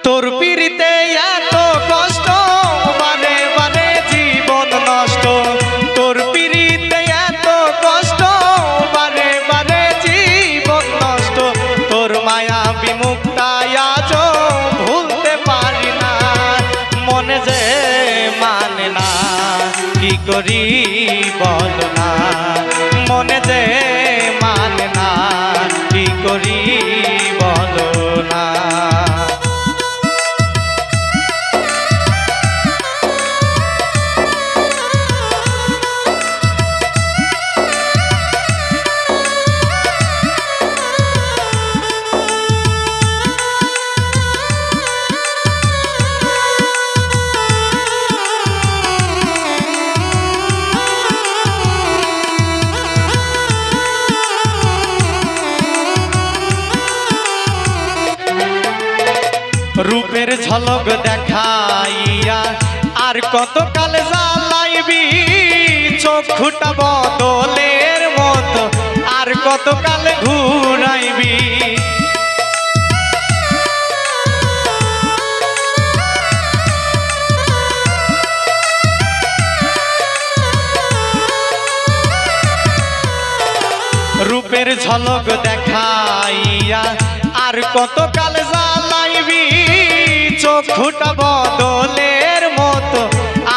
তোর পিড়িতে এত কষ্ট বারে বারে জীবন নষ্ট তোর পিড়িতে এত কষ্ট বারে বারে জীবন নষ্ট তোর মায়া বিমুক্তায় আজ ভুলতে পারি না মনে যে মানে না কি করি বল না মনে যে মানে না কি করি বলো না রূপের ঝলক দেখাইয়া আর কতকাল জ্বালাইবি চক্ষুটা বদলের মতো আর কতকাল ঘুরাইবি রূপের ঝলক দেখাইয়া আর কতকাল জ্বালাইবি চক্ষুটা বদলের মতো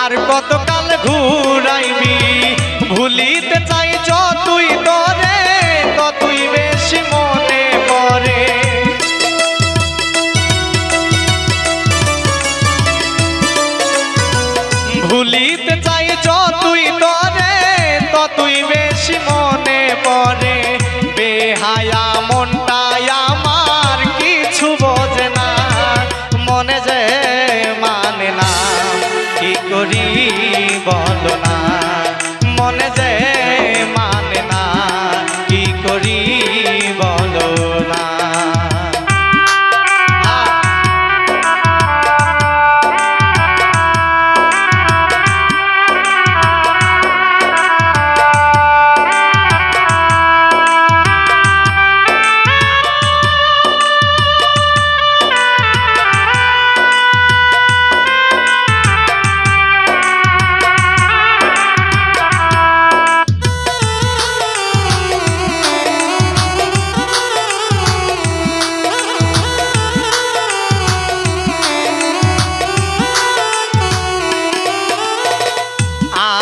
আর কতকাল ঘুরাইবি ভুলিতে চাই যতই তরে ততই বেশি মনে পড়ে ভুলিতে চাই যতই তরে ততই বেশি মনে পড়ে বেহায়া মনটাই আমার কিছু বোঝে না মনে যে মানে না কি করি বলো না মনে যে মানে না কি করি বলো না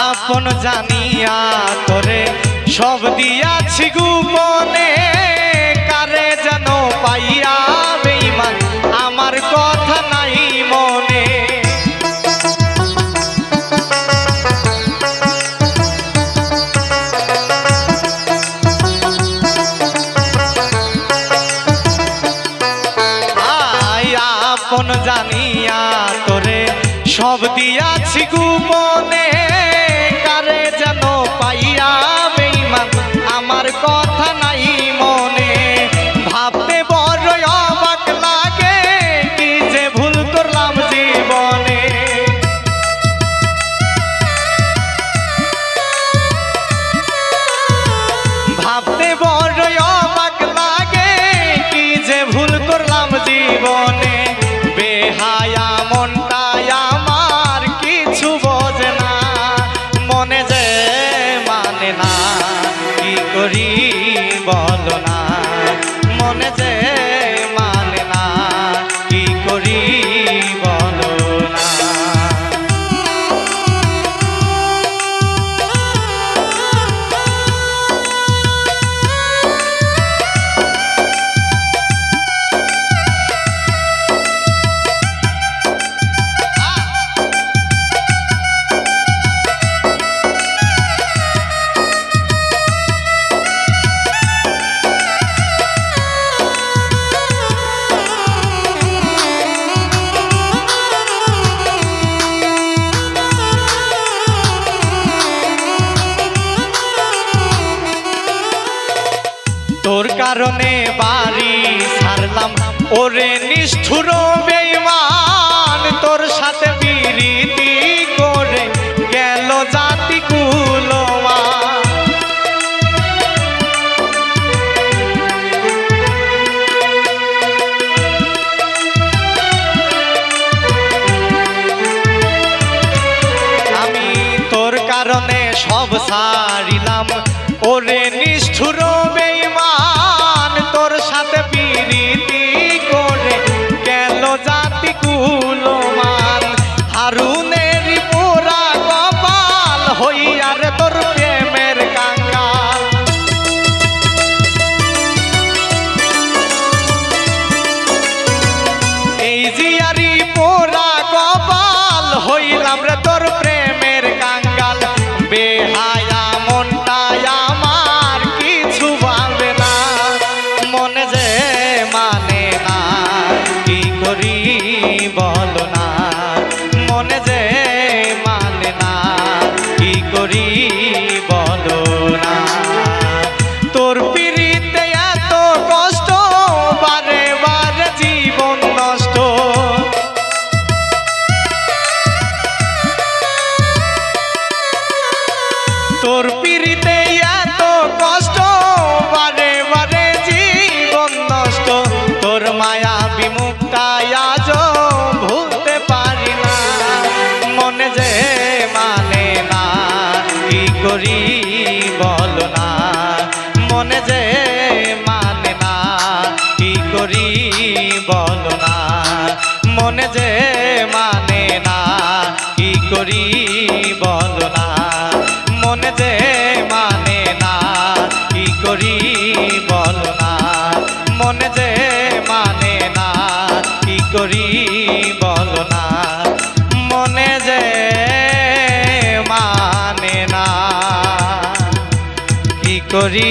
আপন জানিয়া তোরে সব দিয়াছি গোপনে কারে যেন পাইয়া বেঈমান আমার কথা নাই মনে আপন জানিয়া তোরে সব দিয়াছি গোপনে কারে যেন পাইয়া বেঈমান আমার কথা নাই মনে ভাবতে বড় অবাক লাগে কি যে ভুল করলাম জীবনে ভাবতে বড় অবাক লাগে কি যে ভুল করলাম জীবনে বেহায়া মনটাই আমার কিছু বোঝে না মনে যে মানে না কি করি বলো না মনে যে মানে না কি করি বলো না তোর কারণে বাড়ি ছাড়লাম ওরে নিষ্ঠুর বেঈমান তোর সাথে বিরীতি করে গেল জাতি কুলমা কারণে সব ছাড়িলাম ওরে নিষ্ঠুর বেঈমান তোর সাথে প্রীতি করে গেল জাতি কুলমান হারুনের পোড়া কপাল হইয়া রে তোর প্রেমের কাঙ্গাল এই জিয়ারি পোড়া কপাল হইলাম রে তোর প্রেমের কাঙ্গাল বেহায়া মনটাই আমার কিছু ভাবে না মনে যে মানে না কি করি বলো না মনে যে মানে না কি করি বলো না তোর পিড়িতে এত কষ্ট বারে বারে জীবন নষ্ট তোর পিড়িতে এত কষ্ট বারে বারে জীবন নষ্ট তোর মায়া বিমুক্তায় আজ ভুলতে পারি না মনে যে মানে না কি করি বলো না মনে যে মানে না কি করি বলো না মনে যে মানে না কি করি বলো না মনে যে মানে না কি করি বলো না মনে যে মানে না কি করি বলো না মনে যে মানে না কি করি